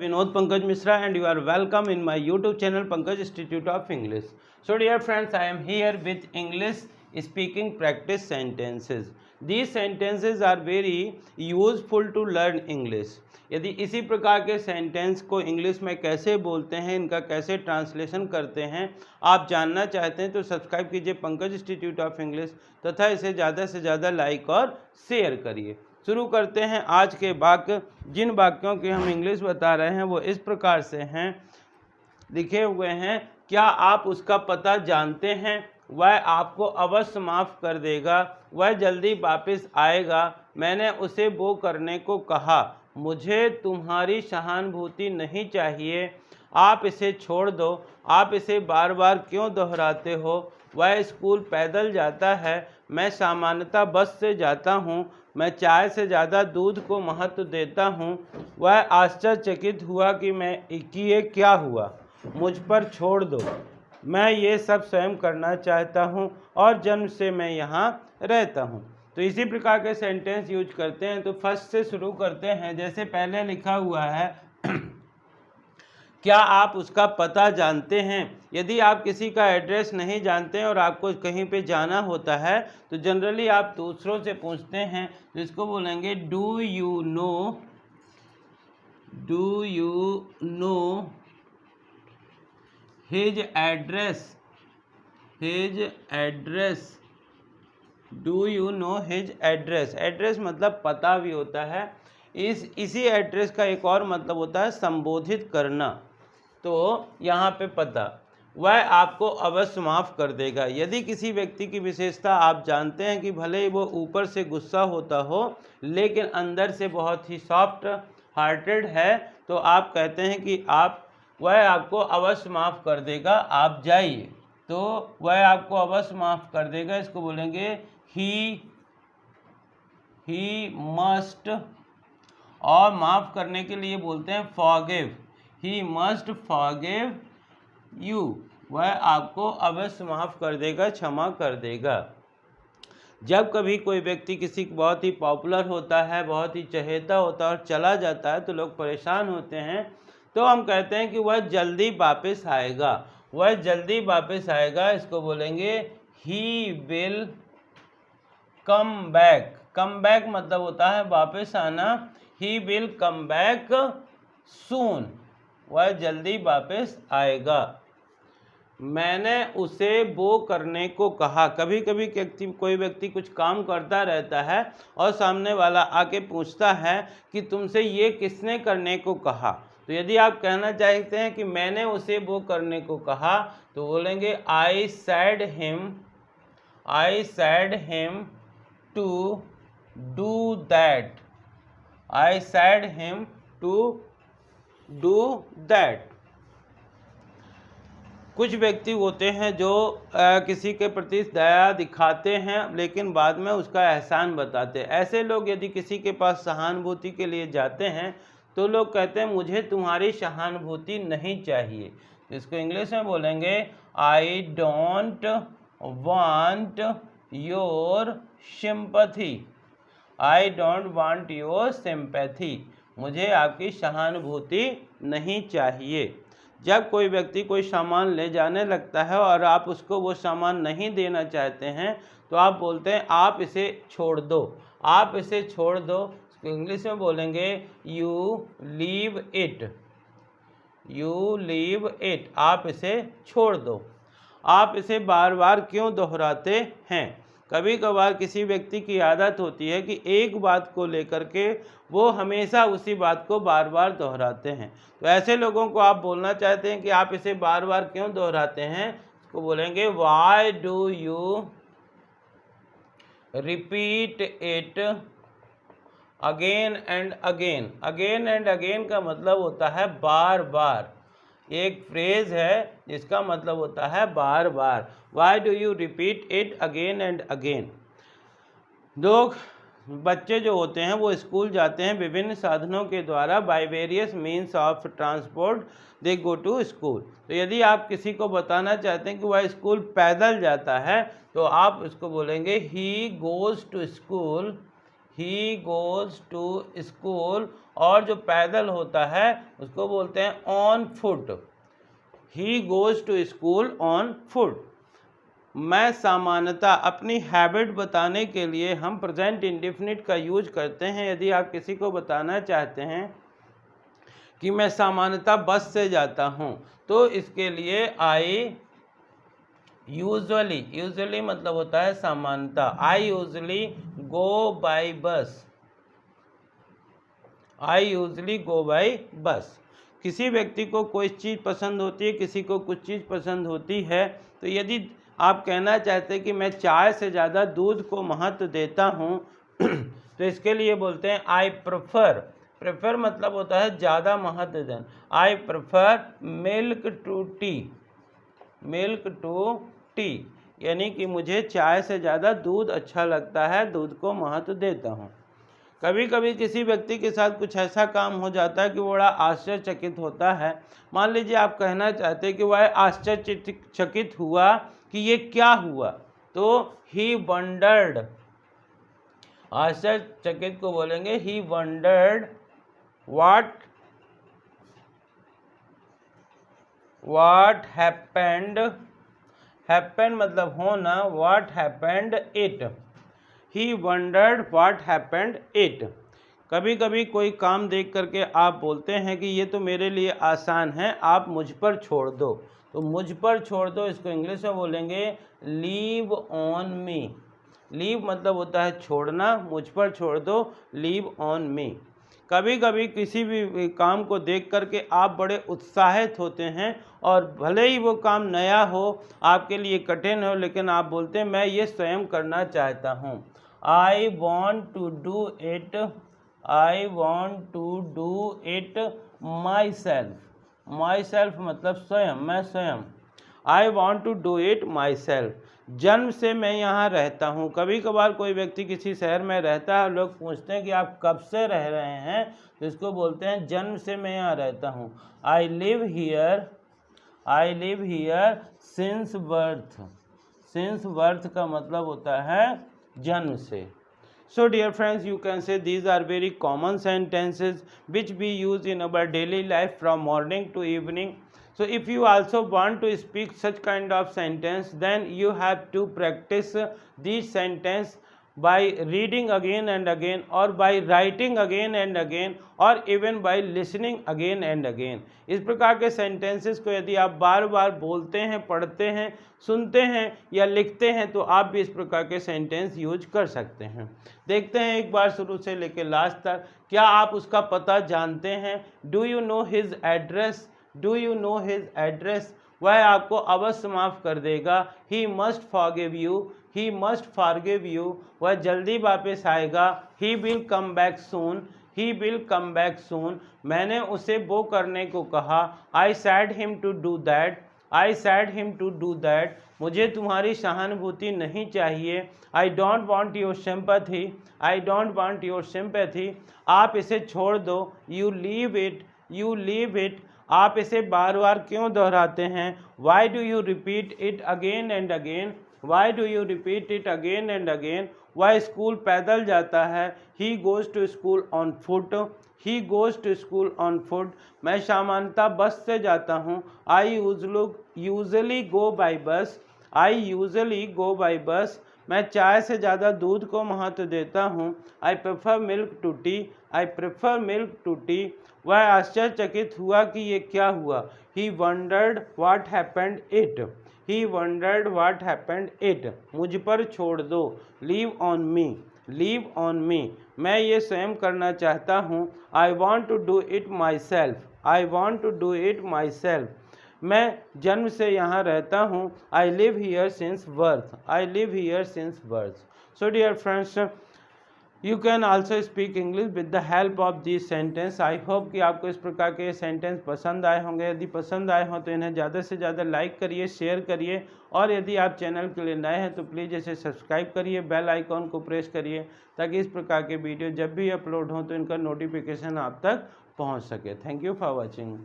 Vinod Pankaj Misra and you are welcome in my YouTube channel Pankaj Institute of English. So dear friends, I am here with English speaking practice sentences. These sentences are very useful to learn English. यदि इसी प्रकार के sentence को English में कैसे बोलते हैं, इनका कैसे ट्रांसलेशन करते हैं आप जानना चाहते हैं तो सब्सक्राइब कीजिए पंकज इंस्टीट्यूट ऑफ इंग्लिश तथा इसे ज़्यादा से ज़्यादा लाइक और शेयर करिए। शुरू करते हैं आज के वाक्य। जिन वाक्यों की हम इंग्लिश बता रहे हैं वो इस प्रकार से हैं, लिखे हुए हैं। क्या आप उसका पता जानते हैं? वह आपको अवश्य माफ़ कर देगा। वह जल्दी वापस आएगा। मैंने उसे वो करने को कहा। मुझे तुम्हारी सहानुभूति नहीं चाहिए। आप इसे छोड़ दो। आप इसे बार बार क्यों दोहराते हो? वह स्कूल पैदल जाता है। मैं सामान्यतः बस से जाता हूँ। मैं चाय से ज़्यादा दूध को महत्व देता हूँ। वह आश्चर्यचकित हुआ कि ये क्या हुआ? मुझ पर छोड़ दो। मैं ये सब स्वयं करना चाहता हूँ और जन्म से मैं यहाँ रहता हूँ। तो इसी प्रकार के सेंटेंस यूज करते हैं। तो फर्स्ट से शुरू करते हैं। जैसे पहले लिखा हुआ है क्या आप उसका पता जानते हैं? यदि आप किसी का एड्रेस नहीं जानते हैं और आपको कहीं पे जाना होता है तो जनरली आप दूसरों से पूछते हैं, तो इसको बोलेंगे do you know his address. Do you know his address. Address मतलब पता भी होता है। इसी एड्रेस का एक और मतलब होता है संबोधित करना। तो यहाँ पे पता। वह आपको अवश्य माफ़ कर देगा। यदि किसी व्यक्ति की विशेषता आप जानते हैं कि भले ही वो ऊपर से गुस्सा होता हो लेकिन अंदर से बहुत ही सॉफ्ट हार्टेड है, तो आप कहते हैं कि वह आपको अवश्य माफ़ कर देगा, आप जाइए। तो वह आपको अवश्य माफ़ कर देगा, इसको बोलेंगे ही मस्ट। और माफ़ करने के लिए बोलते हैं forgive. He must forgive you. वह आपको अवश्य माफ़ कर देगा, क्षमा कर देगा। जब कभी कोई व्यक्ति किसी बहुत ही पॉपुलर होता है, बहुत ही चहेता होता है और चला जाता है तो लोग परेशान होते हैं, तो हम कहते हैं कि वह जल्दी वापस आएगा। वह जल्दी वापस आएगा, इसको बोलेंगे ही will come back. Come back मतलब होता है वापस आना। ही विल कम बैक सून। वह जल्दी वापस आएगा। मैंने उसे वो करने को कहा। कभी कभी कोई व्यक्ति कुछ काम करता रहता है और सामने वाला आके पूछता है कि तुमसे ये किसने करने को कहा। तो यदि आप कहना चाहते हैं कि मैंने उसे वो करने को कहा तो बोलेंगे I said him to do that. I said him to do that. कुछ व्यक्ति होते हैं जो किसी के प्रति दया दिखाते हैं लेकिन बाद में उसका एहसान बताते हैं। ऐसे लोग यदि किसी के पास सहानुभूति के लिए जाते हैं तो लोग कहते हैं मुझे तुम्हारी सहानुभूति नहीं चाहिए। इसको इंग्लिश में बोलेंगे I don't want your sympathy. I don't want your sympathy. मुझे आपकी सहानुभूति नहीं चाहिए। जब कोई व्यक्ति कोई सामान ले जाने लगता है और आप उसको वो सामान नहीं देना चाहते हैं तो आप बोलते हैं आप इसे छोड़ दो। आप इसे छोड़ दो। इंग्लिश में बोलेंगे यू लीव इट। आप इसे छोड़ दो। आप इसे बार बार क्यों दोहराते हैं? कभी कभार किसी व्यक्ति की आदत होती है कि एक बात को लेकर के वो हमेशा उसी बात को बार बार दोहराते हैं। तो ऐसे लोगों को आप बोलना चाहते हैं कि आप इसे बार बार क्यों दोहराते हैं, इसको बोलेंगे Y do you repeat it again and again. Again and again का मतलब होता है बार बार। एक फ्रेज है जिसका मतलब होता है बार बार। Why do you repeat it again and again. लोग बच्चे जो होते हैं वो स्कूल जाते हैं विभिन्न साधनों के द्वारा। By various means of transport they go to school. तो यदि आप किसी को बताना चाहते हैं कि वह स्कूल पैदल जाता है तो आप उसको बोलेंगे ही गोज़ टू स्कूल। और जो पैदल होता है उसको बोलते हैं on foot. He goes to school on foot. मैं सामान्यतः अपनी हैबिट बताने के लिए हम प्रेजेंट इंडेफिनिट का यूज करते हैं। यदि आप किसी को बताना चाहते हैं कि मैं सामान्यतः बस से जाता हूं, तो इसके लिए आई यूजुअली मतलब होता है सामान्यतः। आई यूजुअली गो बाय बस। आई यूजुअली गो बाय बस। किसी व्यक्ति को कोई चीज़ पसंद होती है, किसी को कुछ चीज़ पसंद होती है, तो यदि आप कहना चाहते हैं कि मैं चाय से ज़्यादा दूध को महत्व देता हूँ तो इसके लिए बोलते हैं आई प्रेफर मतलब होता है ज़्यादा महत्व देना। I prefer milk to tea, यानी कि मुझे चाय से ज़्यादा दूध अच्छा लगता है, दूध को महत्व देता हूँ। कभी कभी किसी व्यक्ति के साथ कुछ ऐसा काम हो जाता है कि वो बड़ा आश्चर्यचकित होता है। मान लीजिए आप कहना चाहते हैं कि वह आश्चर्यचकित हुआ कि ये क्या हुआ, तो ही वंडर्ड। आश्चर्यचकित को बोलेंगे he wondered what happened. Happened मतलब होना, what happened it. He wondered what happened it. कभी कभी कोई काम देख करके आप बोलते हैं कि ये तो मेरे लिए आसान है, आप मुझ पर छोड़ दो। तो मुझ पर छोड़ दो इसको इंग्लिश में बोलेंगे लीव ऑन मी। लीव मतलब होता है छोड़ना, मुझ पर छोड़ दो, लीव ऑन मी। कभी कभी किसी भी काम को देख करके आप बड़े उत्साहित होते हैं और भले ही वो काम नया हो, आपके लिए कठिन हो, लेकिन आप बोलते हैं मैं ये स्वयं करना चाहता हूँ। I want to do it myself मतलब स्वयं, मैं स्वयं। I want to do it myself. जन्म से मैं यहाँ रहता हूँ। कभी कभार कोई व्यक्ति किसी शहर में रहता है, लोग पूछते हैं कि आप कब से रह रहे हैं, तो इसको बोलते हैं जन्म से मैं यहाँ रहता हूँ। I live here since birth का मतलब होता है जन्म से। So dear friends, you can say these are very common sentences which we use in our daily life from morning to evening. So if you also want to speak such kind of sentence, then you have to practice these sentence by reading again and again, or by writing again and again, or even by listening again and again. इस प्रकार के sentences को यदि आप बार बार बोलते हैं, पढ़ते हैं, सुनते हैं या लिखते हैं, तो आप भी इस प्रकार के सेंटेंस यूज कर सकते हैं। देखते हैं एक बार शुरू से लेकर लास्ट तक। क्या आप उसका पता जानते हैं? Do you know his address? वह आपको अवश्य माफ़ कर देगा। He must forgive you. वह जल्दी वापस आएगा। He will come back soon. मैंने उसे वो करने को कहा। I said him to do that. मुझे तुम्हारी सहानुभूति नहीं चाहिए। I don't want your sympathy. आप इसे छोड़ दो। You leave it. आप इसे बार बार क्यों दोहराते हैं? Why do you repeat it again and again? वह स्कूल पैदल जाता है। He goes to school on foot. मैं सामान्यतः बस से जाता हूँ। I usually go by bus. मैं चाय से ज़्यादा दूध को महत्व देता हूँ। I prefer milk to tea. वह आश्चर्यचकित हुआ कि ये क्या हुआ। He wondered what happened it. मुझ पर छोड़ दो। Leave on me. मैं ये स्वयं करना चाहता हूँ। I want to do it myself. मैं जन्म से यहाँ रहता हूँ। I live here since birth. So dear friends, you can also speak English with the help of this sentence. I hope कि आपको इस प्रकार के सेंटेंस पसंद आए होंगे। यदि पसंद आए हों तो इन्हें ज़्यादा से ज़्यादा लाइक करिए, शेयर करिए, और यदि आप चैनल के लिए नए हैं तो प्लीज़ इसे सब्सक्राइब करिए, बेल आइकॉन को प्रेस करिए, ताकि इस प्रकार के वीडियो जब भी अपलोड हों तो इनका नोटिफिकेशन आप तक पहुँच सके। Thank you for watching.